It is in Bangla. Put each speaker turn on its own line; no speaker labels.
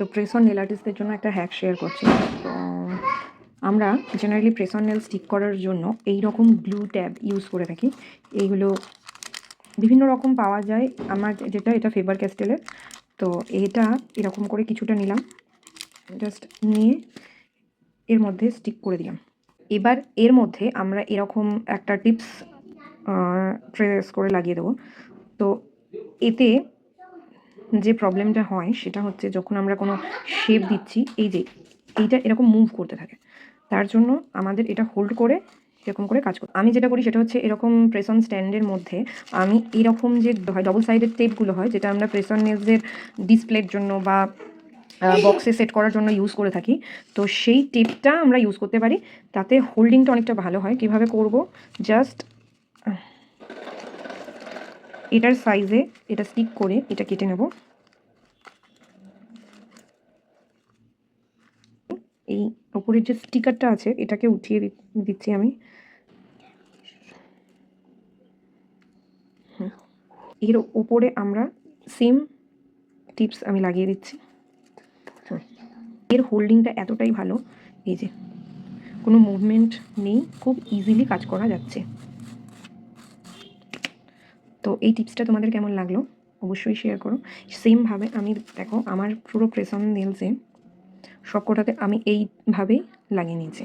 তো প্রেস অন নেল আর্টিস্টদের জন্য একটা হ্যাক শেয়ার করছি। তো আমরা generally press on nail stick করার জন্য এই রকম গ্লু ট্যাব ইউজ করে থাকি। এইগুলো বিভিন্ন রকম পাওয়া যায়। আমার এটা ফেবার ক্যাস্টেলের। তো এটা এরকম করে কিছুটা নিলাম, জাস্ট নিয়ে এর মধ্যে স্টিক করে দিলাম। এবার এর মধ্যে আমরা এরকম একটা টিপস প্রেস করে লাগিয়ে দেবো। তো এতে যে প্রবলেমটা হয় সেটা হচ্ছে যখন আমরা কোনো শেপ দিচ্ছি, এইটা এরকম মুভ করতে থাকে। তার জন্য আমাদের এটা হোল্ড করে এরকম করে কাজ করতে। আমি যেটা করি সেটা হচ্ছে এরকম প্রেস অন স্ট্যান্ডের মধ্যে আমি এরকম যে হয় ডবল সাইডের টেপগুলো হয়, যেটা আমরা প্রেস অন নেলসের ডিসপ্লের জন্য বা বক্সে সেট করার জন্য ইউজ করে থাকি। তো সেই টেপটা আমরা ইউজ করতে পারি, তাতে হোল্ডিংটা অনেকটা ভালো হয়। কীভাবে করব, জাস্ট এটার সাইজে এটা স্টিক করে এটা কেটে নেব। এই ওপরের যে স্টিকারটা আছে এটাকে উঠিয়ে দিচ্ছি আমি। এর ওপরে আমরা সেম টিপস আমি লাগিয়ে দিচ্ছি। এর হোল্ডিংটা এতটাই ভালো, এই যে কোনো মুভমেন্ট নেই, খুব ইজিলি কাজ করা যাচ্ছে। তো এই টিপসটা তোমাদের কেমন লাগলো অবশ্যই শেয়ার করো। সেমভাবে আমি দেখো আমার পুরো প্রেস অন নেলসে সবকটাতে আমি এইভাবেই লাগিয়ে নিয়েছি।